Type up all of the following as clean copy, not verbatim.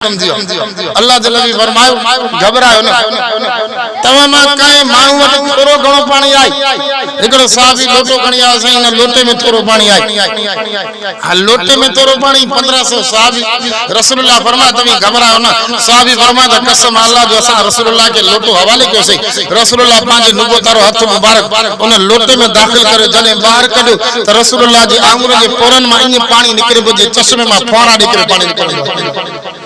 अल्लाह जल्ली फरमायो घबरायो न तमाम कई मानू वट थोरो घणो पानी आई एकड़ो साहबी लोटो खणी आयो सही न लोटे में थोरो पानी आई लोटे में थोरो पानी 1500 साहबी रसूलुल्लाह फरमाया तमी घबरायो न साहबी फरमाया कसम अल्लाह जो असा रसूलुल्लाह के लोटो हवाले कयो सही रसूलुल्लाह पांजे नुबुवत रो हथ मुबारक उन लोटे में दाखिल करे जने बाहर कढो त रसूलुल्लाह जी आंगुर जे पोरन मा इन पानी निकरे जे चश्मे मा फोड़ा निकरे पानी निकरे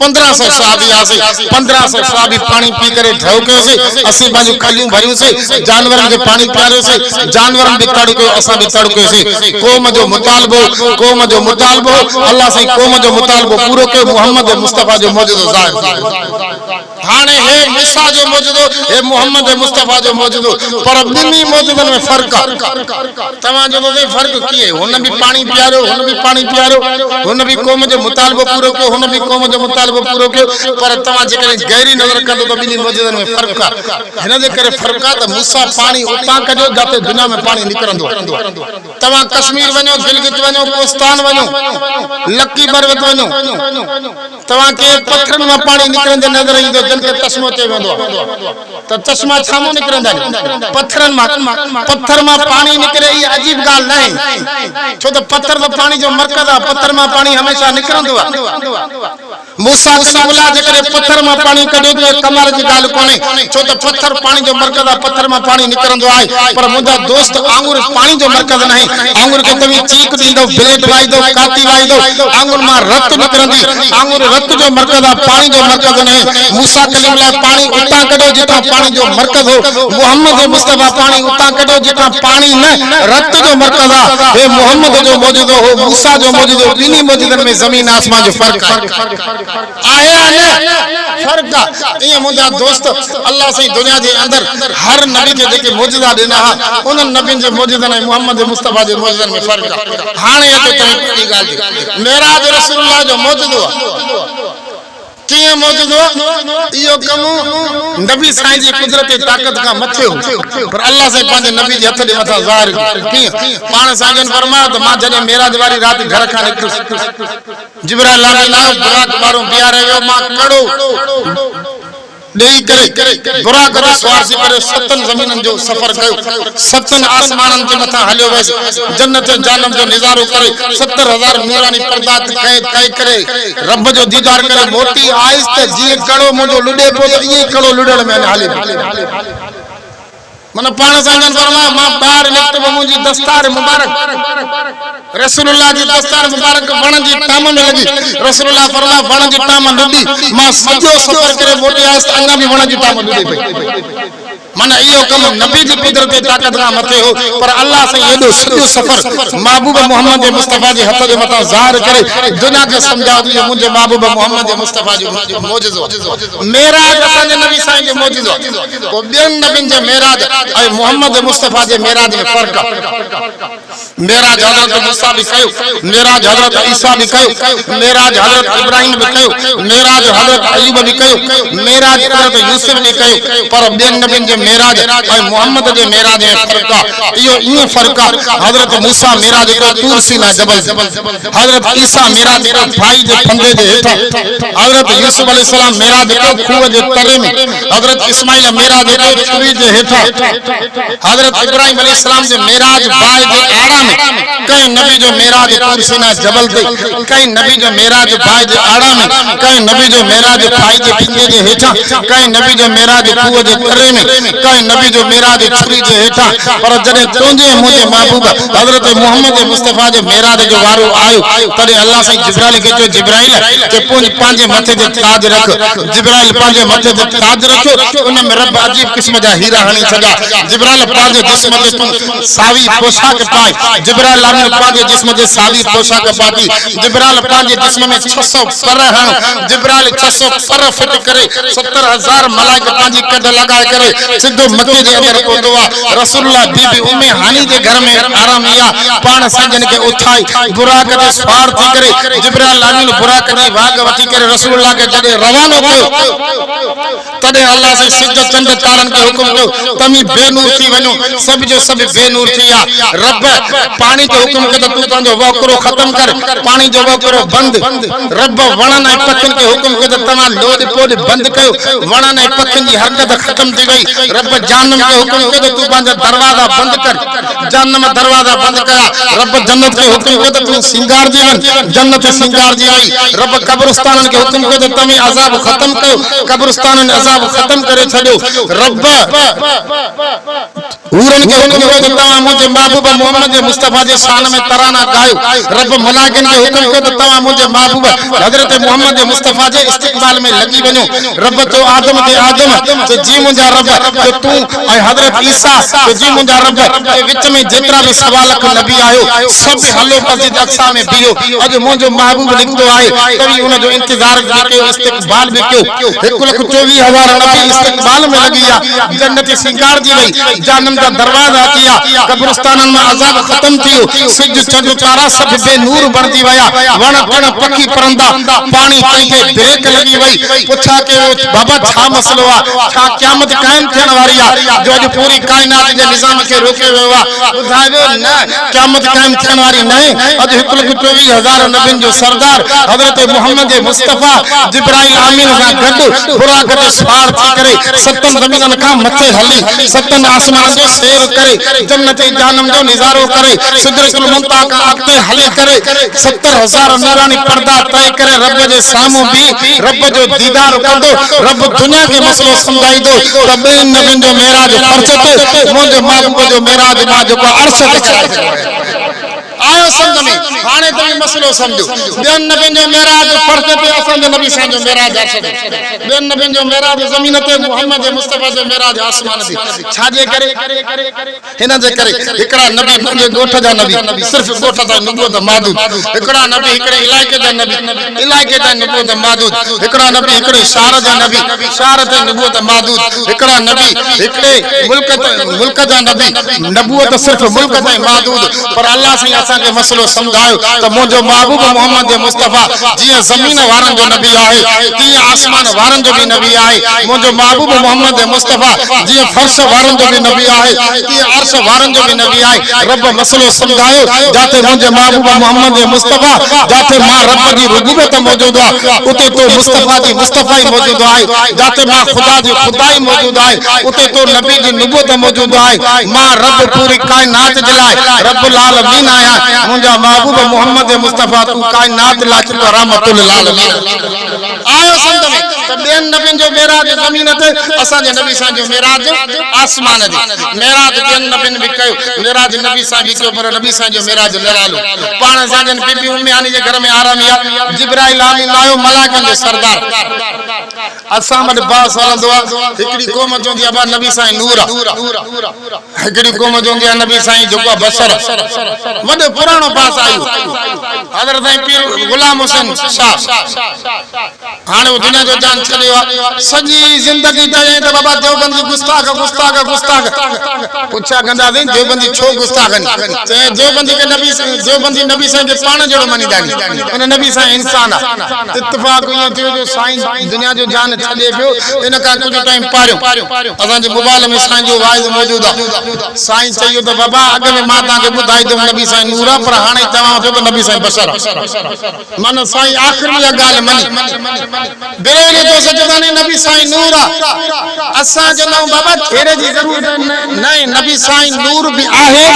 1500 साहबी आसे 1500 साहबी पानी पी करे ढौके से असी बाजू कलियूं भरियूं से जानवरन के पानी पियारो से जानवरन भी तड़को असा भी तड़को से कौम जो मुतालबो अल्लाह से कौम जो मुतालबो पूरो के मोहम्मद मुस्तफा जो मौजूदो जाहिर हाने है मूसा जो मौजूदो है मोहम्मद मुस्तफा जो मौजूदो पर बिन्नी मौजूदन में फर्क तमा जो दे फर्क किए हुन भी पानी पियारो हुन भी कौम जो मुतालबो पूरो के हुन भी कौम जो मुतालबो पूरो के पर तमा जे करे गहरी नजर कंदो तो बिन्नी मौजूदन में फर्क हिन दे करे फर्क त मूसा पानी उता कजो जाते दुनिया में पानी निकरंदो तमा कश्मीर वनो गिलगित वनो कोस्तान वनो लक्की पर्वत वनो तमा के पत्थरन में पानी निकरंदे नजर ईंदो जन के चश्मो चे वेंदो त चश्मा छामो निकरंदा पत्थरन पत्थर में पानी निकरे ई अजीब गाल नहीं छो तो पत्थर में पानी जो मरकज आ पत्थर में पानी हमेशा निकरंदो मूसा कलीमुल्लाह जे करे पत्थर में पानी कढो तो कमाल जी गाल कोने छो तो पत्थर पानी जो मरकज आ पत्थर में पानी निकरंदो आहे पर मुंजा दोस्त आंगुर पानी जो मरकज नहीं आंगुर के तवी चीक दींदो ब्लेड वाइदो काती वाइदो आंगुर में रत निकरंदी आंगुर रत जो मरकज आ पानी जो मरकज नहीं मूसा कलीमुल्लाह पानी उता कढो जिता पानी जो मरकज हो मोहम्मद मुस्तफा पानी उता कढो जिता पानी न रत जो मरकज आ हे मोहम्मद जो मौजूद हो मूसा जो मौजूद हो बिनी मौजूदन में जमीन आसमान जो फर्क आया न फर्क ये मुंजा दोस्त अल्लाह से दुनिया के अंदर हर नबी के जेके मौजूदा देना उन नबी जे मौजूदन मोहम्मद मुस्तफा जे मौजूदन में फर्क हाने तो तई गाल मेराज रसूलुल्लाह जो मौजूद हो किए मौजूद हो यो कम नबी साईं जी कुदरत ताकत का मथे हो पर अल्लाह से पांजे नबी जे हथ दे मथा ज़ाहिर किए पान साजन फरमाया तो मां जने मेराज वाली रात घर का निकल जिब्राइल अमीन आयो बुराक मारो बियारे यो मां कड़ो देई करे बुरा करे स्वारसी करे सतन जमीनन जो सफर कयो सतन आसमानन के मथा हलियो वैस जन्नत जानम जो नजारो करे 70000 नूरानी पर्दा कई करे रब जो दीदार करे मोटी आहिस्ते जी कड़ो मुजो लुडे पो तो ये कड़ो लुडड़ में हाले मन पान साजन फरमाया मां बाहर निकतो मुजी दस्तार मुबारक रसूलुल्लाह जी दस्तार मुबारक वण जी टाम में लगी रसूलुल्लाह फरमाया वण जी टाम नदी मां सजो सफर करे मोटी आस्त अंगा भी वण जी टाम नदी पई मन इयो कम नबी जी कुदरत ताकत का मथे हो पर अल्लाह से एडो सजो सफर महबूब मोहम्मद मुस्तफा जी हथ दे मथा ज़ाहिर करे दुनिया के समझा दी मुझे महबूब मोहम्मद मुस्तफा जी मौजूद मेराज असन नबी साईं जो मौजूद को बेन नबी जे मेराज ऐ मोहम्मद मुस्तफा जे मेराज में फर्क मेराज हजरत मूसा भी कयो मेराज हजरत ईसा भी कयो मेराज हजरत इब्राहिम भी कयो मेराज हजरत अय्यूब भी कयो मेराज हजरत यूसुफ भी कयो पर बेन नबी जे मेराज ऐ मोहम्मद जे मेराज में फर्क यो ई फर्क हजरत मूसा मेराज को तूर सीना जबल हजरत ईसा मेराज को भाई जे फंदे जे हेठा हजरत यूसुफ अलैहि सलाम मेराज को खूह जे तरे में हजरत इस्माइल मेराज को छुरी जे हेठा हजरत इब्राहिम अलैहि सलाम जे मेराज बाय जे आड़ा में कई नबी जो मेराज तूर सीना जबल ते कई नबी जो मेराज बाय जे आड़ा में कई नबी जो मेराज भाई जे फंदे जे हेठा कई नबी जो मेराज खूह जे तरे में कई नबी जो मेराज छुरी जे हेठा पर जने तुंजे मुझे महबूब हजरत मोहम्मद मुस्तफा जे मेराज जो वारो आयो तरे अल्लाह से जिब्राइल के जो जिब्राइल के पुंज पांजे मथे जे ताज रख जिब्राइल पांजे मथे जे ताज रखो उन में रब अजीब किस्म जा हीरा हणी सजा जिब्राइल पांजे जिस्म जे तुम सावी पोशाक पाए जिब्राइल अमीन पांजे जिस्म जे सावी पोशाक पाती जिब्राइल पांजे जिस्म में 600 पर हण जिब्राइल 600 पर फिट करे 70000 मलाइका पांजी कद लगाए करे सिद्धो मके जे अंदर पहुतो आ रसूलुल्लाह बीबी उम्मे हानी जे घर में आराम या पाण संजन के उठाई बुराक जे सवार थी करे जिब्राइल अमीन बुराक जी वाग वठी करे रसूलुल्लाह के जदे रवानो कयो तदे अल्लाह से सिद्ध चंद तारन के हुक्म कयो तमी बेनूर थी वनो सब जो सब बेनूर थी आ रब पानी के हुक्म के तू तंजो वकरो खत्म कर पानी जो वकरो बंद रब वणन ऐं पखन के हुक्म के तमा लोड पोड बंद कयो वणन ऐं पखन जी हरकत खत्म थी गई रब जहन्नम के हुक्म के तू पांजा दरवाजा बंद कर जहन्नम दरवाजा बंद कया रब जन्नत के हुक्म के तू सिंगार जी वन जन्नत सिंगार जी आई रब कब्रिस्तान के हुक्म के तमी अजाब खत्म कयो कब्रिस्तान ने अजाब खत्म करे छड्यो रब हूरन के हुक्म के तमा मुझे महबूब मोहम्मद मुस्तफा जे शान में तराना गायो रब मलाइकन के हुक्म के तमा मुझे महबूब हजरत मोहम्मद मुस्तफा जे इस्तिकबाल में लगी वनो रब तो आदम के आदम तो जी मुझा रब तो तू ऐ हजरत ईसा तो जी मुझा रब के विच में जेतरा भी सवाल को नबी आयो सब हलो मस्जिद अक्सा में बियो अज मुझो महबूब लिखतो आए तभी उन जो इंतजार के इस्तिकबाल भी क्यों 1,24,000 नबी इस्तिकबाल में लगी आ जन्नत सिंगार जी वई जहन्नम का दरवाजा किया कब्रिस्तान में अजाब खत्म थियो सिज चंद तारा सब बेनूर बनती वया वण वण पखी परंदा पानी कहीं ब्रेक लगी वई पूछा के बाबा छा मसलो आ छा क़यामत कायम थियण वारी आ जो अज पूरी कायनात जे निजाम के रोके वियो आ बुधायो न क़यामत कायम थियण वारी नहीं अज 1,24,000 नबियन जो सरदार हजरत मोहम्मद मुस्तफा जिब्राइल आमीन सा गड बुराक जे सवार थी करे सतन ज़मीनन का मथे हली सतन आसमान जो सैर करे जन्नत जहन्नम जो नजारो करे सिदरतुल मुंतहा का अॻिते हले करे 70,000 नूरानी पर्दा तय करे रब जे साम्हूं भी रब जो दीदार कंदो रब दुनिया के मसलो समझाईंदो रब नबियन जो मेराज फरजत मुंहिंजो महबूब जो मेराज मां जेको अर्श ते चढ़ायो आयो समझ में हाने तुम मसलो समझो बेन नबी जो मेराज फर्ज पे असन जो नबी सा जो मेराज अर्श बेन नबी जो मेराज जमीन ते मोहम्मद मुस्तफा जो मेराज आसमान दी छाजे करे हिन जे करे एकड़ा नबी पंजे गोठ जा नबी सिर्फ गोठ दा नबूवत मादूद एकड़ा नबी एकड़े इलाके जा नबी इलाके जा नबूवत मादूद एकड़ा नबी एकड़े शहर जा नबी शहर ते नबूवत मादूद एकड़ा नबी एकड़े मुल्क जा नबी नबूवत सिर्फ मुल्क ते मादूद पर अल्लाह से के मसलो समझायो तो मुझो महबूब मोहम्मद मुस्तफा जी जमीन वारन जो नबी आए ती आसमान वारन जो भी नबी आए मुझो महबूब मोहम्मद मुस्तफा जी फर्श वारन जो भी नबी आए ती अर्श वारन जो भी नबी आए रब मसलो समझायो जाते मुझे महबूब मोहम्मद मुस्तफा जाते मां रब की रुबूबियत मौजूद है उते तो मुस्तफा जी मुस्तफाई मौजूद है जाते मां खुदा जी खुदाई मौजूद है उते तो नबी की नबूवत मौजूद है मां रब पूरी कायनात जलाए रब्बुल आलमीन आया मुझा महबूब मोहम्मद मुस्तफा तू कायनात लाचो रहमतुल आलमीन आयो संत में तो बेन नबियन जो मेराज जमीन ते असा जे नबी सा जो मेराज आसमान जे मेराज बेन नबियन भी कयो मेराज नबी सा भी कयो पर नबी सा जो मेराज लड़ालो पाण सा जन बीबी उम्मे हानी जे घर में आराम या जिब्राइल आमीन आयो मलाइकन जो सरदार असा मड बास हलंदो आ हिकड़ी क़ौम जोंदी अबा नबी सा नूर हिकड़ी क़ौम जोंदी नबी सा जो बशर वडे पुरानो पास आयो हजरत पीर गुलाम हुसैन शाह हाने दुनिया जो जान छड़ियो सजी जिंदगी जाए तो बाबा देवबंदी गुस्ताख पूछा गंदा दे देवबंदी छो गुस्ताख ते देवबंदी के नबी से के पाण जड़ो मनी दानी उन नबी से इंसान इत्तेफाक ये थियो जो साईं दुनिया जो जान छड़े पियो इन का कुछ टाइम पारियो असा जे मोबाइल में साईं जो वाइज मौजूद है साईं चयो तो बाबा अगे में मां ता के बुधाई दो नबी साईं नूरा पर हाने तवा तो नबी साईं बशर मन साईं आखिर में गाल मनी बेरे तो सजदाने नबी साईं नूरा असा जनो बाबा तेरे जी जरूरत नहीं नबी साईं नूर भी आहे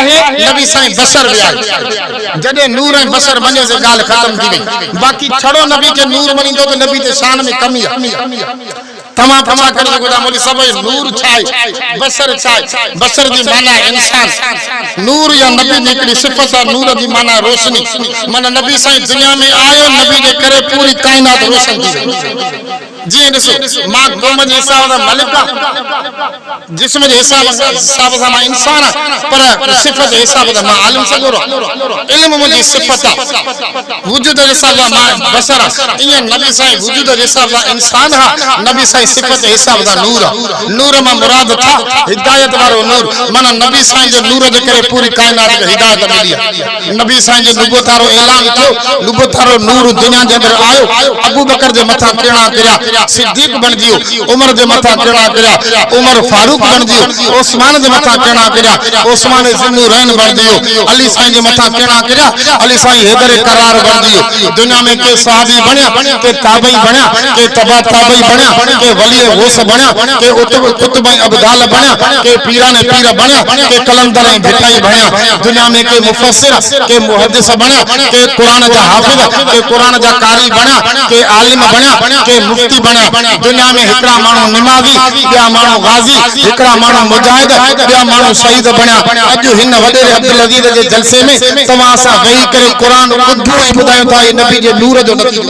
नबी साईं बशर भी आहे जदे नूर ए बशर बने से गाल खत्म थी गई बाकी छड़ो नबी के नूर मनी दो तो नबी ते शान में कमी है तमा कर गोदा मोली सब नूर छाए बशर जी माना इंसान नूर या नबी जी की सिफत नूर जी माना रोशनी मन नबी साईं दुनिया में आयो नबी के करे पूरी कायनात रोशन थी जी ॾिसो मां क़ौम जे हिसाब सां मलिक जिस्म जे हिसाब सां मां इंसान पर सिफत जे हिसाब सां मां आलिम सगोरो इल्म मुंहिंजी सिफत आहे वजूद जे हिसाब सां मां बशर इएं नबी साईं वजूद जे हिसाब सां इंसान हा नबी साईं सिफत हिसाब दा नूर नूर में मुराद था हिदायत वारो नूर माना नबी साईं जे नूर जे करे पूरी कायनात के हिदायत मिली नबी साईं जे नुबुवत वारो ऐलान थियो नुबुवत वारो नूर दुनिया जे अंदर आयो अबू बकर जे मथा किरणा करिया सिद्दीक बन जियो उमर जे मथा किरणा करिया उमर फारूक बन जियो उस्मान जे मथा किरणा करिया उस्मान ज़ुन्नूरैन बन जियो अली साईं जे मथा किरणा करिया अली साईं हैदर करार बन जियो दुनिया में के सहाबी बनया के ताबई बनया के तबा ताबई बनया के वली गौस बनया के कुतुब अब्दाल बनया के पीराने पीर बनया के कलंदर भिटाई बनया दुनिया में के मुफस्सिर के मुहद्दिस बनया के कुरान जा हाफिज के कुरान जा कारी बनया के आलिम बनया के मुफ्ती बनया दुनिया में हिकड़ा मानो नमाजी या मानो गाजी हिकड़ा मानो मुजाहिद या मानो शहीद बनया अज हिन वडे अब्दुल अजीज जे जलसे में तमा सा वेही करे कुरान ॿुधो ऐं ॿुधायो था ये नबी जे नूर जो नतीजो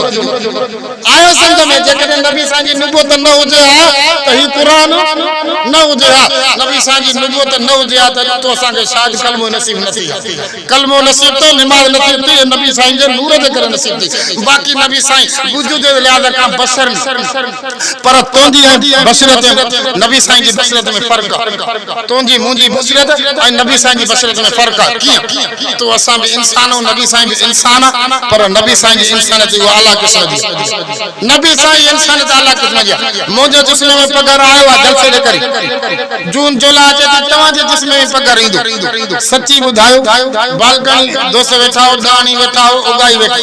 आयो संग में जेकॾहिं नबी साईं जी नुबुवत न हुजे हा त ही कुरान न हुजे हा नबी साईं जी नुबुवत न हुजे हा त तो असांखे शायद कलमो नसीब न थी कलमो नसीब तो निमाज़ नसीब थी नबी साईं जे नूर जे करे नसीब थी बाक़ी नबी साईं वजूद जे लिहाज़ खां बशर पर तोंजी बशरत नबी साईं जी बशरत में फर्क तोंजी मुंजी बशरत ऐं नबी साईं जी बशरत में फर्क कीअं तो असां भी इंसान हो नबी साईं भी इंसान पर नबी साईं जी इंसानियत वो आला क़िस्म जी नबी साईं इंसानियत आला क़िस्म जी मुंहिंजे जिस्म में पगर आयो आहे जलसे जे करे जून जुला अचे थी तव्हां जे जिस्म में पगर ईंदो सच्ची ॿुधायो बालकनी दोस्त वेठा हो दानी वेठा हो उगाई वेठा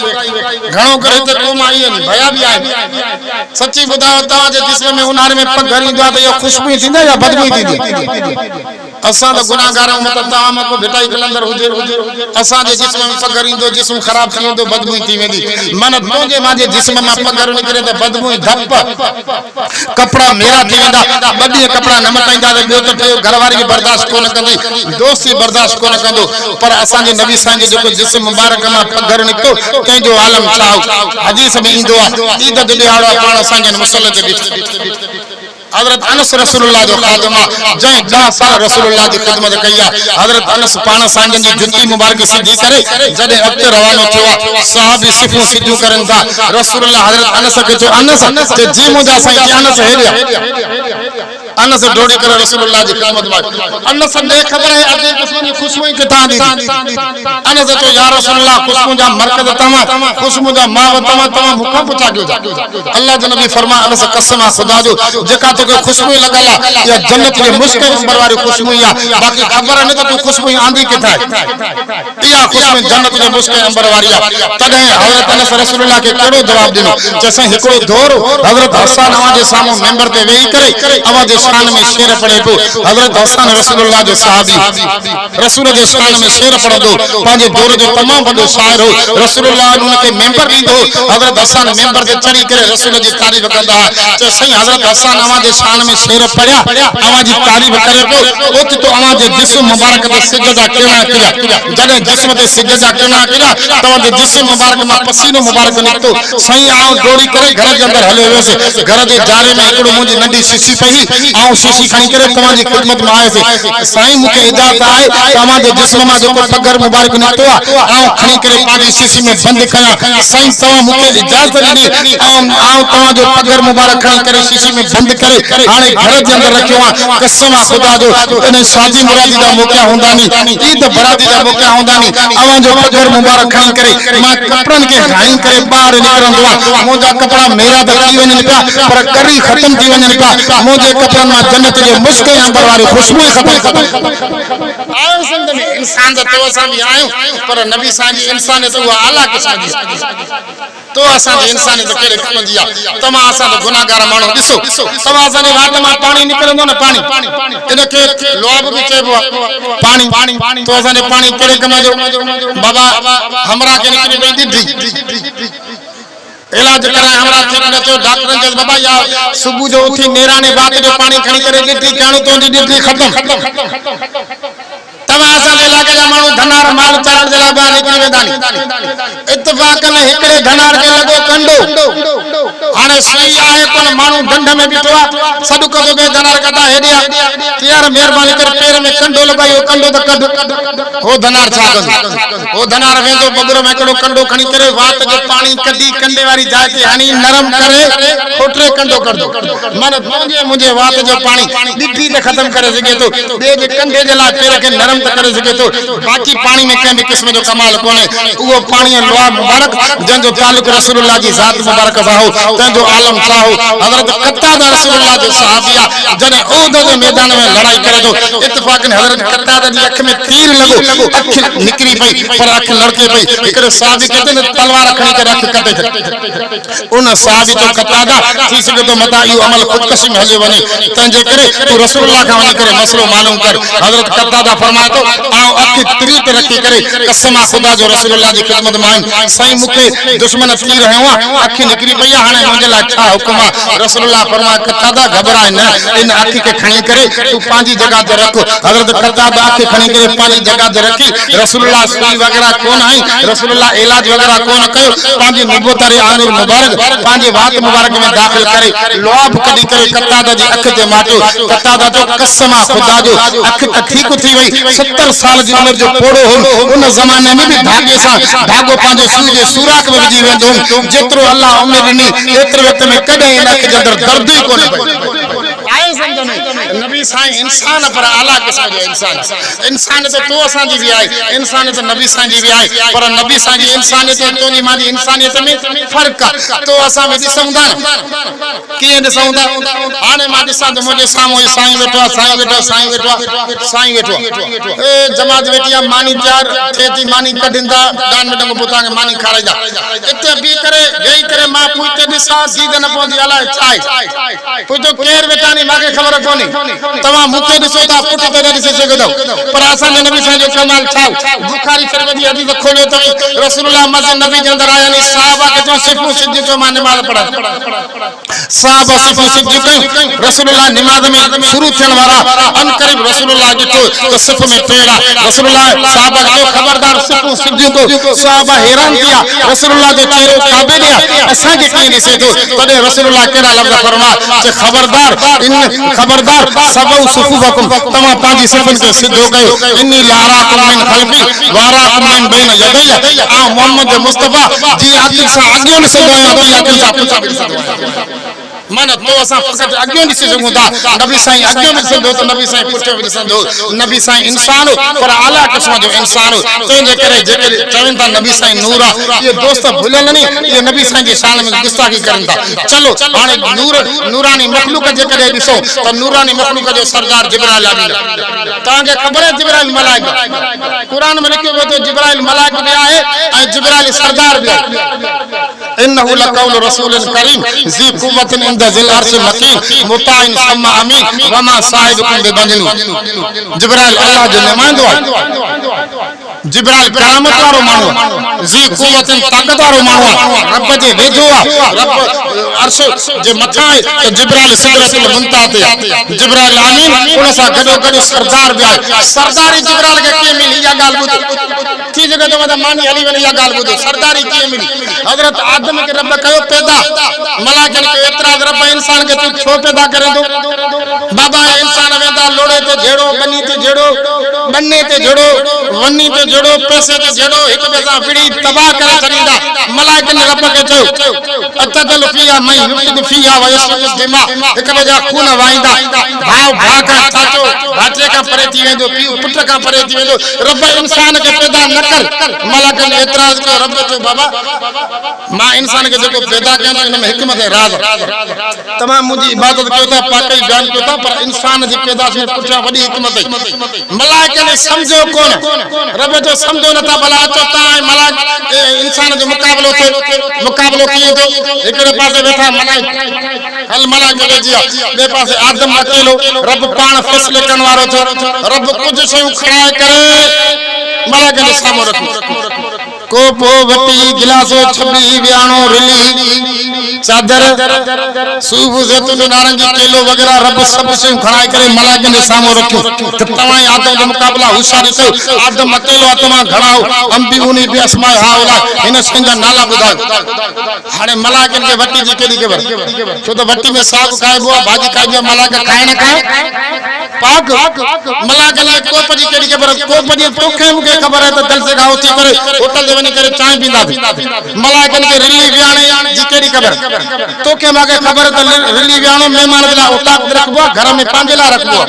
घणो करे त क़ौम आई आहिनि भया बि आहिनि सच्ची ॿुधायो तव्हां जे जिस्म में उन्हारे में पगर ईंदो आहे त इहो ख़ुशबू थींदा या बदबू थींदी असां त गुनाहगार आहियूं मतिलबु तव्हां मां को भिटाई कलंदर हुजे असांजे जिस्म में पगर ईंदो जिस्म ख़राब थी वेंदो बदबू थी वेंदी माना तुंहिंजे मुंहिंजे जिस्म मां पगर निकिरे त बदबू धप कपड़ा मेरा थी वेंदा ॿ ॾींहं कपड़ा न मटाईंदा त ॿियो त टियों घरवारी बर्दाश्त कोन कंदी दोस्ती बर्दाश्त कोन कंदो पर असांजे नबी साईं जो जेको जिस्म मुबारक मां पगर निकितो कंहिंजो आलम छा हदीस में ईंदो आहे ईद जो ॾियारो आहे पाण असांजे मुसल्ले ते हजरत अनस रसूलुल्लाह जो खादमा जय 10 साल रसूलुल्लाह की खिदमत कई हजरत अनस पाण साईं जी जुती मुबारक सिधी करे जडे अॻिते रवानो थियो सहाबी सिफू सिधियूं करन था रसूलुल्लाह हजरत अनस के जो अनस जे जी मुजा साईं अनस हेरिया अनस डोड़ी करे रसूलुल्लाह जी खिदमत में अनस ने खबर है अजे किस्म की खुशबू किथा दी अनस तो या रसूलुल्लाह खुशबू जा मरकज तमा खुशबू जा माव तमा मुख पुछा कयो अल्लाह जो नबी फरमा अनस कसम खुदा जो जेका तो के खुशबू लगला या जन्नत के मुश्क अंबर वाली खुशबू या बाकी खबर न तो तू खुशबू आंदी किथा या खुशबू जन्नत के मुश्क अंबर वाली तदे हजरत अनस रसूलुल्लाह के केड़ो जवाब दिनो जैसे हिकड़ो दौर हजरत हसन आवाज सामो मेंबर पे वेही करे आवाज शान में शेर पढ़े तो हजरत हसन रसूलुल्लाह जो सहाबी रसूल के शान में शेर पढ़ो दो पांजे दौर जो तमाम बड़ो शायर हो रसूलुल्लाह उनके मेंबर दी दो हजरत हसन मेंबर ते चढ़ी करे रसूल की तारीफ करदा तो सही हजरत हसन आवाज शान में शेर पढ़या आवाज तारीफ करे तो ओत तो आवाज जिस्म मुबारक ते सिजदा किरणा किया जने जिस्म ते सिजदा किरणा किया तो जिस्म मुबारक में पसीनो मुबारक निकतो सही आओ दौड़ी करे घर के अंदर हले वसे घर के जारे में एकड़ो मुजी नंडी शीशी पई आओ शीशी खणी करे तमाजी खिदमत में आए से साईं मुके इजाजत आए तमाजे जिस्म में जो पगर मुबारक निकतो आओ खणी करे पाजी शीशी में बंद कया साईं तमा मुके इजाजत दी आओ तमाजो पगर मुबारक खणी करे शीशी में बंद करे हाने घर के अंदर रखियो कसम खुदा जो तने शादी मुरादी दा मौका होंदा नी ईद बराती दा मौका होंदा नी आवां जो पगर मुबारक खणी करे मां कपड़न के घाई करे बाहर निकरंदो मोजा कपड़ा मेरा द की वने पिया पर करी खत्म थी वने पिया मोजे कपड़न में जन्नत जो मुश्क अंबर वाली खुशबू खत्म आयो संग में इंसान द तो असां भी आयो पर नबी साईं जी इंसानियत वो आला किस्म जी तो असां जी इंसानियत केड़े कम जी तमा असां तो गुनाहगार मानो दिसो तमा असां जी वाट में पानी निकरंदो न पानी इनके लोब भी चेबो पानी तो असां ने पानी केड़े कम जो बाबा हमरा के निकरी गई दी इलाज कराए हमरा ठीक न तो डॉक्टर के बाबा या सुबह जो उठी नेराने बात जो पानी खणी करे दी काणो तो दी खत्म तवा असां जे इलाके जा माण्हू धनार माल चारण जे लाइ ॿाहिरि निकिरी वेंदा आहिनि। इत्तेफ़ाक़ में हिकिड़े धनार खे लॻो कंडो, हाणे सुई आहे कोन, माण्हू ढंढ में बीठो आहे, सॾु कदो बे धनार कढा हेॾे आहे, यार महिरबानी करे पेर में कंडो लॻायो, कंडो त कढ। हो धनार छा कंदो? हो धनार वेंदो बबूर में हिकिड़ो कंडो खणी करे वात जो पाणी कढी कंडे वारी जाइ ते हणी नरम करे खोटरे कंडो करदो। मन मुंहिंजे वात जो पाणी ॾिठी त ख़त्म करे सघे थो, ॿिए जे कंडे जे लाइ पेर खे नरम त करे सघे थो, बाक़ी पाणी में कंहिं बि क़िस्म जो कमाल कोन्हे। उहो पाणी लोहा मुबारक जंहिंजो तालुक रसूलुल्लाह जी ज़ात मुबारक सां हो, तंहिंजो आलम छा हो? हज़रत क़तादा रसूलुल्लाह जो सहाबी आहे, जॾहिं उहद जे मैदान में लड़ाई करे थो, इत्तेफ़ाक़ में हज़रत क़तादा जी अख में तीर लॻो, अख निकिरी पई पर अख लड़के पई। हिकिड़े सहाबी कहते न तलवार खणी करे अख कटे छॾी। उन सहाबी तो क़तादा थी सघे थो मता इहो अमल ख़ुदकशी में हली वञे, तंहिंजे करे तूं रसूलुल्लाह खां वञी करे मसलो मालूम कर। हज़रत क़तादा फरमाए थो, आउं अख त्री ते रखी करे कसम आहे ख़ुदा जो रसूलुल्लाह जी ख़िदमत में आहिनि, साईं मूंखे दुश्मन थी रहियो आहे, अख निकिरी पई आहे, हाणे मुंहिंजे लाइ छा हुकुम आहे? रसूलुल्लाह फरमाए क़तादा घबराए न, इन अख खे खणी करे तूं पंहिंजी जॻह ते रख। हज़रत क़तादा अख खणी करे पंहिंजी जॻह ते रखी, रसूलुल्लाह सुई वग़ैरह कोन आई, रसूलुल्लाह इलाज वग़ैरह कोन कयो, पंहिंजी नबूवत वारी आंगुर मुबारक पंहिंजे वात मुबारक में दाख़िल करे लुआब कढी करे क़तादा जी अख ते माटियो। क़तादा जो कसम आहे ख़ुदा जो, अख त ठीक थी वई, 70 साल जी उम्र जो पोड़ो हो, उन ज़माने में भी धागे सां धागो पंहिंजे सुई जे सुराख में विझी वेंदो हो। जेतिरो अल्लाह उम्र ॾिनी एतिरे वक़्त में कॾहिं इन अख जे अंदरि दर्द ई कोन पई। आए समझ में नबी साईं इंसान पर आला क़िस्म जो इंसान, इंसानियत तो असांजी भी आहे, इंसानियत नबी साईं जी भी आहे, पर नबी साईं जी इंसानियत तुंहिंजी मुंहिंजी इंसानियत में फ़र्क़ आहे। तो असां में ॾिसूं था कीअं ॾिसूं था, हाणे मां ॾिसां त मुंहिंजे साम्हूं साईं वेठो आहे, साईं वेठो आहे, साईं वेठो आहे, साईं वेठो आहे, ए जमात वेठी आहे, मानी चार थिए थी, मानी कढंदा दान में पोइ तव्हांखे मानी खाराईंदा, हिते बीह करे वेही करे मां पुठिते ॾिसां दीद न पवंदी, अलाए छा आहे पुछो केरु वेठा नी मूंखे ख़बर कोन्हे, तव्हां मूंखे ॾिसो था पुठिते न ॾिसी सघंदव, पर असांजे नबी साईं जो कमाल छा? बुखारी शरीफ़ जी हदीस खोलियो अथई, रसूलुल्लाह मस्जिद नबी जे अंदरि आया नी, सहाबा खे चयो सिफ़ू सिद्धी चयो मां निमाज़ पढ़ां, सहाबा सिफ़ू सिद्धी कयूं, रसूलुल्लाह निमाज़ में शुरू थियण वारा अन करीब रसूलुल्लाह ॾिठो त सिफ़ में पेड़ आहे, रसूलुल्लाह सहाबा खे चयो ख़बरदार सिफ़ू सिद्धी को, सहाबा हैरान थिया, रसूलुल्लाह जो चेहरो काबे ॾे आहे, असांखे कीअं ॾिसे थो? तॾहिं रसूलुल्लाह कहिड़ा लफ़्ज़ फरमाया त खबरदार सबउ सुफुफकुम, तव्हां पंहिंजी सिफ़ुनि खे सिधो कयो, इन्नी लाराकुम मिन ख़ल्फ़ी वाराकुम मिन बैन यदैया, आ मोहम्मद मुस्तफा जी अखि सां अॻियो ॾिसंदो आहियां, ॿी अखि सां पुठियां ॾिसंदो आहियां। मन तो असां फ़क़त अॻियो ॾिसी सघूं था, नबी साईं अॻियो ॾिसंदो त नबी साईं पुठियां ॾिसंदो, नबी साईं इंसान पर आला क़िस्म जो इंसान, तंहिंजे करे जेके चवनि था नबी साईं नूर आहे, इहे दोस्त भुलियल नी, इहे नबी साईं जी शान में गुस्ताखी करनि था। चलो हाणे नूरानी मख़लूक जेकॾहिं ॾिसो त नूरानी मख़लूक जो सरदार जिब्राइल आमीन, तव्हांखे ख़बर आहे जिब्राइल मलाइक, क़ुर में लिखियो वियो त जिब्राइल मलाइक बि आहे ऐं जिब्राइल सरदार बि आहे। इन्नहु लक़ौलु रसूलिन करीम ज़ी क़ुव्वतिन इंद ज़िल अर्श मकीन मुताइन सम्मा अमीन वमा साहिबुकुम बिमजनून। जिब्राइल अल्लाह जो नुमाइंदो आहे, जिब्राइल करामत वारो माण्हू आहे, ज़ी क़ुव्वतिन ताक़त वारो माण्हू आहे, रब जे वेझो आहे, रब अर्श जे मथां आहे, त जिब्राइल सिदरतुल मुंतहा ते आहे, जिब्राइल आमीन उन सां गॾो गॾु सरदार बि आहे। सरदारी जिब्राइल खे कीअं मिली? इहा ॻाल्हि ॿुधो थी सघे थो मां मानी हली वञे, इहा ॻाल्हि ॿुधो सरदारी कीअं मिली? हज़रत आदम खे रब कयो पैदा, मलाइकनि खे एतिरा रब इंसान खे तूं छो पैदा करे थो? बाबा इंसान वेंदा लोड़े ते झेड़ो, बनी ते झेड़ो, बन्ने ते झेड़ो, वनी ते झेड़ो, पैसे ते झेड़ो, हिक ॿिए सां विड़ी तबाह करे छॾींदा। मलाइकनि रब खे चयो अतदल फिया मई युफ़िद फिया व यसफिकु दिमा, हिक ॿिए जा खून वाईंदा, भाउ भाउ खां चाचो भाटे खां परे थी वेंदो, पीउ पुट खां परे थी वेंदो, रब इंसान खे पैदा न कर। मलाइकनि एतिराज़ कयो, रब चयो बाबा मां इंसान खे जेको पैदा कयां थो इन में हिकमत ऐं राज़, तमामु मुंहिंजी इबादत कयो था, पाकई बयान कयो था, पर इंसान जी पैदाश में पुठियां वॾी हिकमत आहे। मलाइकनि सम्झो कोन, रब जो सम्झो नथा, भला अचो तव्हां मलाइक इंसान जो मुक़ाबिलो थिए, मुक़ाबिलो कीअं थियो? हिकिड़े पासे वेठा मलाइक, हल मलाइक वेठी आहे, ॿिए पासे आदम अकेलो, रब पाण फ़ैसिले करण वारो थियो, रब कुझु शयूं खणाए करे मलाइकनि जे साम्हूं रखो, कोपो वटी गिलासो छबी वियाणो रिली चादर सूफ जैतून नारंगी केलो वगैरह रब सब से खणाई करे मलाइकन के सामने रखो त तवा आदम जो मुकाबला होशियारी कयो आदम अकेलो आत्मा घणाओ अंबिउनी बि अस्मा हाउला इन संजा नाला बुधायो हाने मलाइकन के वट्टी जी केडी खबर छो तो वट्टी में साग खाइबो भाजी खाइबो मलाइक खाए न खाए पाक मलाइकन के कोप जी केडी खबर कोप जी तोखे मुके खबर है त दिल से गाओ थी करे होटल दे वनी करे चाय पींदा मलाइकन के रिली व्याणे जी केडी खबर तोखे माके खबर त रिली व्याणो मेहमान ला उताक रखबो घर में पांजला रखबो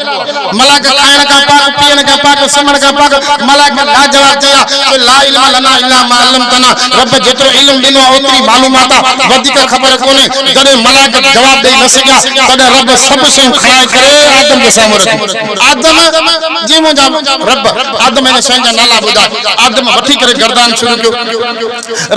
मलाइक खाने का पाक पीने का पाक समण का पाक मलाइक ला जवाब दिया तो ला इल्म लना इल्ला मा अल्लमतना रब जेतरो इल्म दिनो ओतरी मालूमात वधिक खबर कोने जदे मलाइक जवाब दे न सकिया तदे रब सब से खणाई करे आदम के सामने रखो आदम जी मुजा रब आदम ने संजा नाला बुधा आदम वठी करे गर्दान शुरू कियो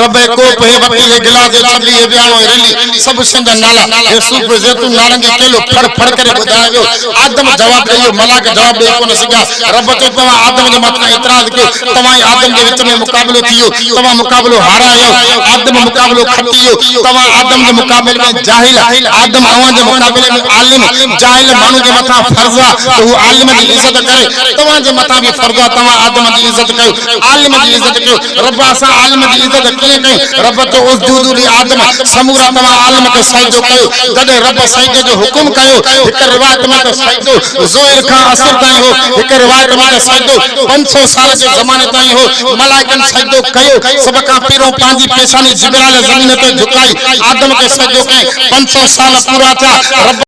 रब को पे वठी ये गिलास छबली ये ब्यानो रली सब संजा नाला ये सूफ जैतून नारंगी केलो फड़ फड़ करे बुधायो आदम जवाब दियो मलाइक जवाब दे कोन सकिया रब तो तवा आदम के मथा इतराज कियो तवा आदम के विच में मुकाबलो थियो तवा मुकाबलो हारायो आदम मुकाबलो खटियो तवा आदम के मुकाबले में जाहिल आदम अवा के मुकाबले में आलिम जाहिल मानु के मथा फर्जा तो वो आलिम की इज्जत करे तवा के मथा भी फर्जा तवा आदम की इज्जत कयो आलिम की इज्जत कयो रब असा आलिम की इज्जत किए कयो रब तो उसजुदु लि आदम समूरा तवा आलिम के सजदो कयो जदे रब सजदे जो हुकुम कयो एक रिवायत में तो सजदो जोहर का असर ताई हो एक रिवायत में तो सजदो 500 साल के जमाने ताई हो मलाइकन सजदो कयो सब का पीरो पांजी पेशानी जिब्राइल जमीन पे झुकाई आदम के सजदो के 500 साल पूरा था रब